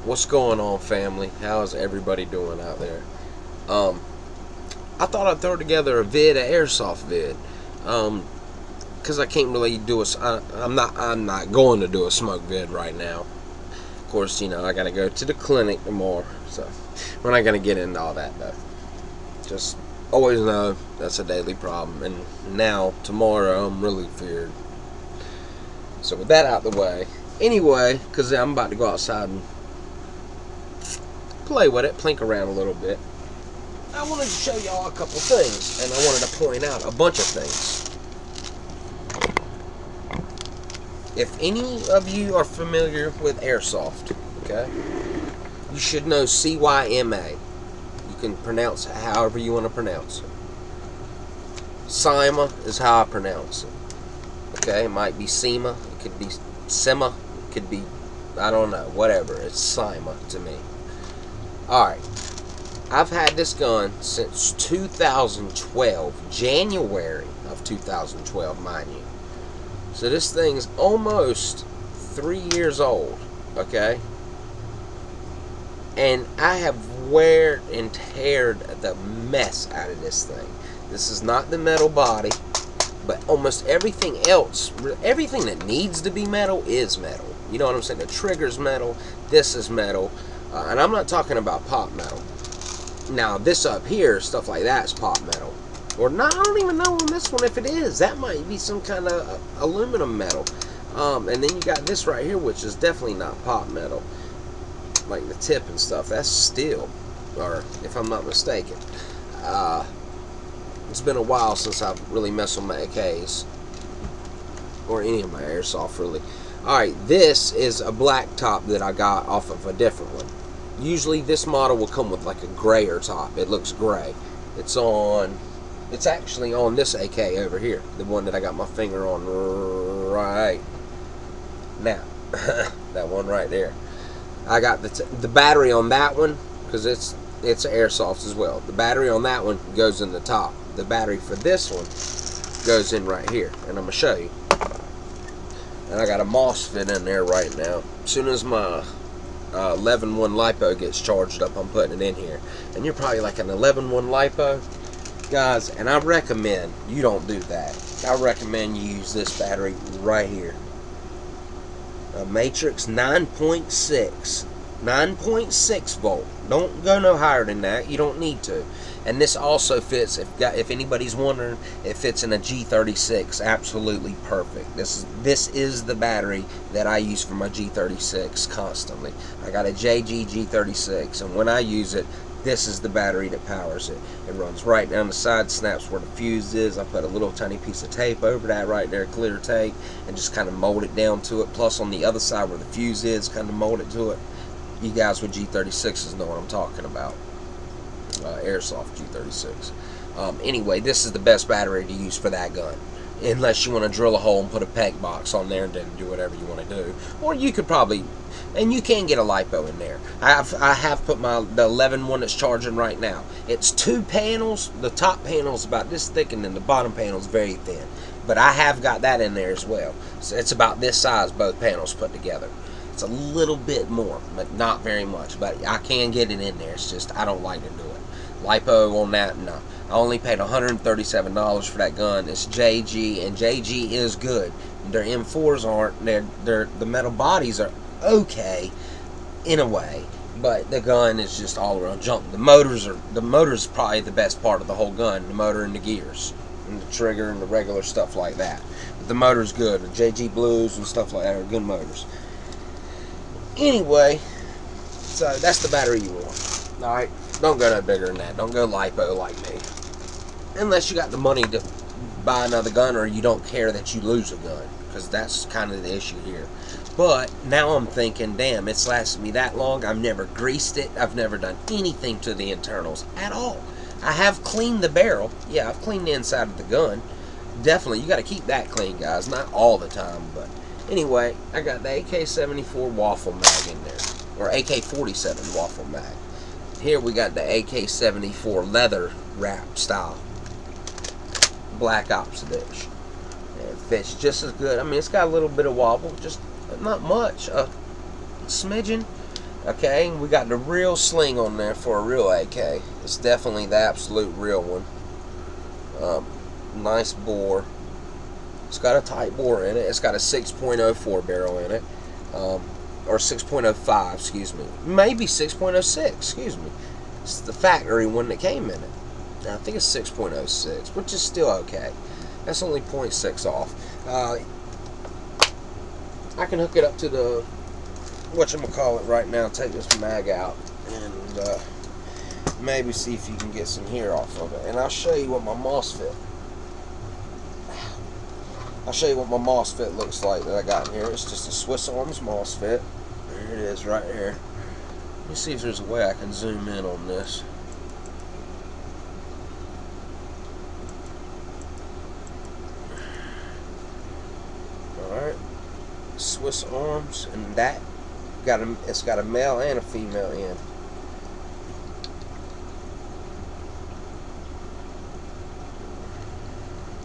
What's going on, family? How's everybody doing out there? I thought I'd throw together a vid, an airsoft vid, because I can't really do a. I'm not going to do a smoke vid right now. Of course, you know I gotta go to the clinic tomorrow, so we're not gonna get into all that though. Just always know that's a daily problem, and now tomorrow I'm really feared. So with that out the way, anyway, because I'm about to go outside and play with it, plink around a little bit. I wanted to show y'all a couple things, and I wanted to point out a bunch of things. If any of you are familiar with airsoft, okay, you should know cyma. You can pronounce it however you want to pronounce it. Cyma is how I pronounce it. Okay, it might be cyma, it could be cyma, it could be, I don't know, whatever. It's cyma to me. Alright, I've had this gun since 2012, January of 2012, mind you. So this thing's almost 3 years old, okay? And I have wear and teared the mess out of this thing. This is not the metal body, but almost everything else, everything that needs to be metal is metal. You know what I'm saying? The trigger's metal, this is metal. And I'm not talking about pop metal. Now, this up here, stuff like that is pop metal. Or not, I don't even know on this one if it is. That might be some kind of aluminum metal. And then you got this right here, which is definitely not pop metal. Like the tip and stuff, that's steel. Or, if I'm not mistaken. It's been a while since I've really messed with my AKs. Or any of my airsoft, really. Alright, this is a black top that I got off of a different one. Usually this model will come with like a grayer top. It looks gray. It's actually on this AK over here. The one that I got my finger on right now. That one right there. I got the battery on that one, because it's airsoft as well. The battery on that one goes in the top. The battery for this one goes in right here. And I'm going to show you. And I got a MOSFET in there right now. As soon as my 11.1 LiPo gets charged up, I'm putting it in here. And you're probably like, an 11.1 LiPo? Guys, and I recommend you don't do that. I recommend you use this battery right here. A Matrix 9.6. 9.6 volt. Don't go no higher than that. You don't need to. And this also fits, if anybody's wondering, it fits in a G36 absolutely perfect. This is the battery that I use for my G36 constantly. I got a JG G36, and when I use it, this is the battery that powers it. It runs right down the side, snaps where the fuse is. I put a little tiny piece of tape over that right there, clear tape, and just kind of mold it down to it. Plus on the other side where the fuse is, kind of mold it to it. You guys with G36s know what I'm talking about. Airsoft G36. Anyway, this is the best battery to use for that gun, unless you want to drill a hole and put a peg box on there and then do whatever you want to do. Or you could probably, and you can get a LiPo in there. I have put the 11 one that's charging right now. It's 2 panels. The top panel is about this thick, and then the bottom panel is very thin. But I have got that in there as well. So it's about this size, both panels put together. It's a little bit more, but not very much. But I can get it in there. It's just I don't like to do it. LiPo on that, no. I only paid $137 for that gun. It's JG, and JG is good. Their M4s aren't. The metal bodies are okay in a way, but the gun is just all around junk. The motor's probably the best part of the whole gun. The motor and the gears, and the trigger and the regular stuff like that. But the motor's good. The JG Blues and stuff like that are good motors. Anyway, so that's the battery you want. Alright, don't go no bigger than that. Don't go LiPo like me. Unless you got the money to buy another gun, or you don't care that you lose a gun. Because that's kind of the issue here. But now I'm thinking, damn, it's lasted me that long. I've never greased it. I've never done anything to the internals at all. I have cleaned the barrel. Yeah, I've cleaned the inside of the gun. Definitely, you got to keep that clean, guys. Not all the time, but anyway, I got the AK-74 waffle mag in there. Or AK-47 waffle mag. Here we got the AK-74 leather wrap style Black Ops edition. It fits just as good. I mean, it's got a little bit of wobble, just not much, a smidgen. Okay, we got the real sling on there for a real AK. It's definitely the absolute real one. Nice bore. It's got a tight bore in it. It's got a 6.04 barrel in it. Or 6.05, excuse me. Maybe 6.06, excuse me. It's the factory one that came in it. Now, I think it's 6.06, which is still okay. That's only 0.6 off. I can hook it up to the whatchamacallit right now, take this mag out, and maybe see if you can get some hair off of it. And I'll show you what my mosfet looks like that I got in here. It's just a Swiss Arms mosfet. There it is right here. Let me see if there's a way I can zoom in on this. Alright. Swiss Arms, and that it's got a male and a female end.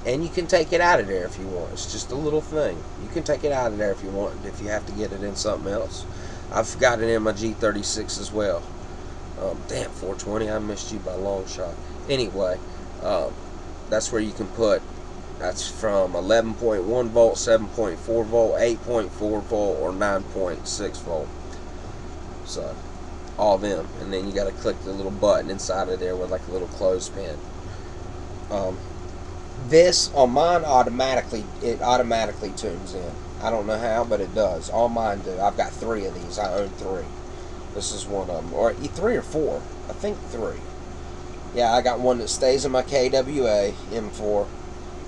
And you can take it out of there if you want. It's just a little thing. You can take it out of there if you want, if you have to get it in something else. I've got it in my G36 as well. Damn, 420, I missed you by a long shot. Anyway, that's where you can put, that's from 11.1 volt, 7.4 volt, 8.4 volt, or 9.6 volt. So, all them. And then you got to click the little button inside of there with like a little clothespin. This, on mine, it automatically tunes in. I don't know how, but it does. All mine do. I've got 3 of these. I own 3. This is one of them. Or 3 or 4. I think 3. Yeah, I got one that stays in my KWA M4.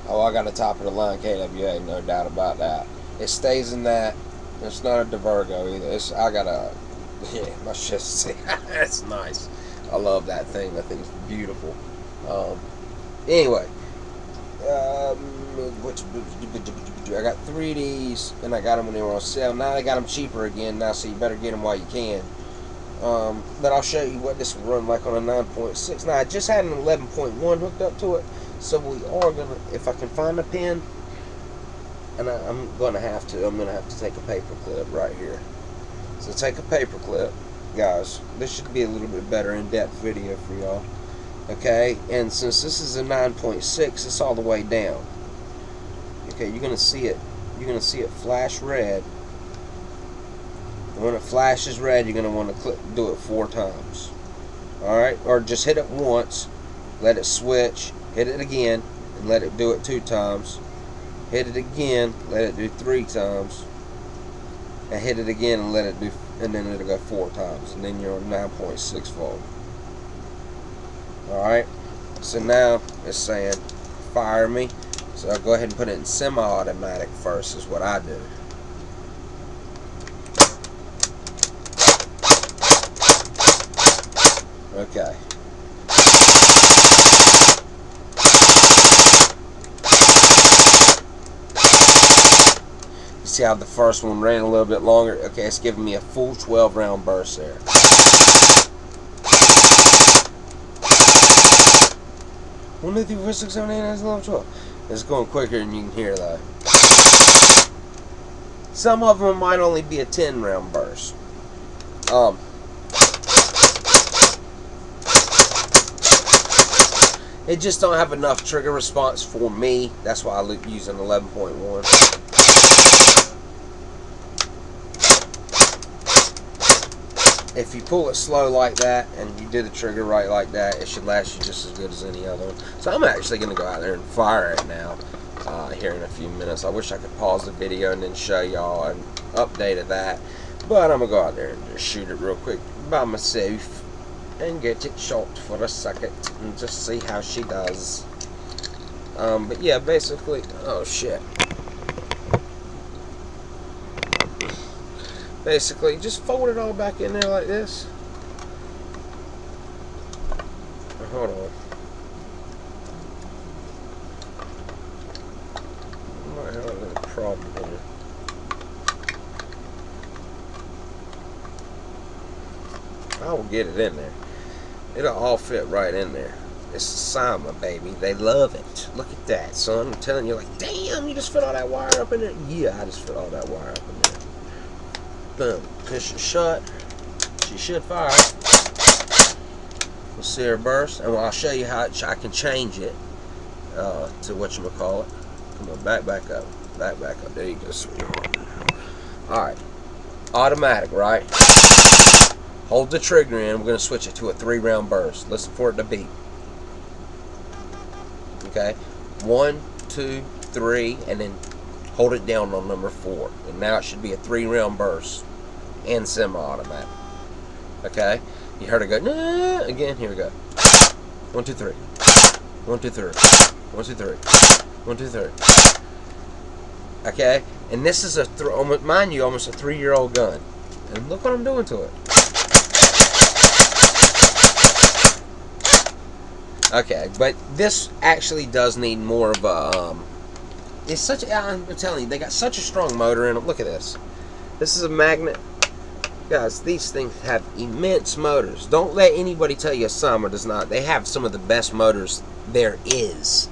Oh, I got a top of the line KWA, no doubt about that. It stays in that. It's not a DeVergo either. I got a, yeah, my shit's, that's nice. I love that thing. That thing's beautiful. Anyway, I got 3 of these, and I got them when they were on sale. Now I got them cheaper again now, so you better get them while you can. But I'll show you what this will run like on a 9.6. Now I just had an 11.1 hooked up to it, so we are gonna, if I can find a pin, and I'm gonna have to take a paper clip right here. So take a paper clip, guys. This should be a little bit better in-depth video for y'all. Okay, and since this is a 9.6, it's all the way down. Okay, you're gonna see it. You're gonna see it flash red. And when it flashes red, you're gonna want to do it 4 times. All right, or just hit it once, let it switch, hit it again, and let it do it 2 times. Hit it again, let it do 3 times, and hit it again and let it do, and then it'll go 4 times, and then you're on 9.6 volt. Alright, so now it's saying fire me, so I'll go ahead and put it in semi-automatic first, is what I do. Okay. You see how the first one ran a little bit longer? Okay, it's giving me a full 12 round burst there. 1, 2, 3, 4, 6, 7, 8, 9, 10, 11, 12. It's going quicker than you can hear though. Some of them might only be a 10 round burst. It just don't have enough trigger response for me. That's why I use an 11.1. If you pull it slow like that and you do the trigger right like that, it should last you just as good as any other one. So I'm actually going to go out there and fire it now here in a few minutes. I wish I could pause the video and then show y'all an update of that. But I'm going to go out there and just shoot it real quick by myself and get it shot for a second and just see how she does. But yeah, basically, oh shit. Basically, just fold it all back in there like this. Hold on. I might have a little problem here. I will get it in there. It'll all fit right in there. It's cyma, baby. They love it. Look at that, son. I'm telling you, like, damn, you just fit all that wire up in there? Yeah, I just fit all that wire up in there. Boom. Push it shut. she should fire. We'll see her burst, and I'll show you how I can change it to whatchamacallit. Come on, back up. Back up. There you go, sweetheart. Alright. Automatic, right? Hold the trigger in. We're going to switch it to a 3-round burst. Listen for it to beep. Okay? 1, 2, 3, and then hold it down on number 4. And now it should be a 3-round burst and semi-automatic. Okay? You heard it go, nah, again. Here we go. 1, 2, 3. 1, 2, 3. 1, 2, 3. 1, 2, 3. Okay? And this is mind you, almost a 3-year-old gun. And look what I'm doing to it. Okay, but this actually does need more of a, it's such, I'm telling you, they got such a strong motor in them. Look at this. This is a magnet. Guys, these things have immense motors. Don't let anybody tell you a cyma does not. They have some of the best motors there is.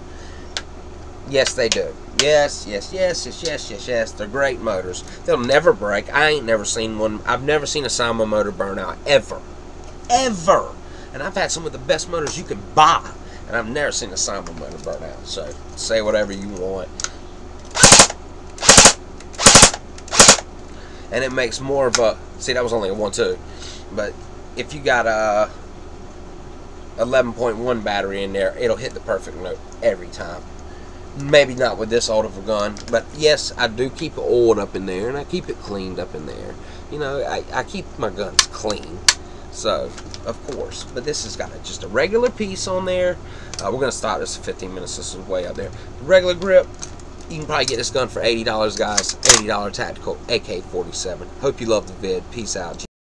Yes, they do. Yes. They're great motors. They'll never break. I ain't never seen one. I've never seen a cyma motor burn out. Ever. And I've had some of the best motors you can buy. And I've never seen a cyma motor burn out. So, say whatever you want. And it makes more of a... See, that was only a 1.2. But if you got a 11.1 battery in there, it'll hit the perfect note every time. Maybe not with this old of a gun, but yes, I do keep it oiled up in there, and I keep it cleaned up in there. You know, I keep my guns clean, so, of course. But this has got just a regular piece on there. We're going to stop this in 15 minutes. This is way out there. Regular grip. You can probably get this gun for $80, guys. $80 tactical AK-47. Hope you love the vid. Peace out.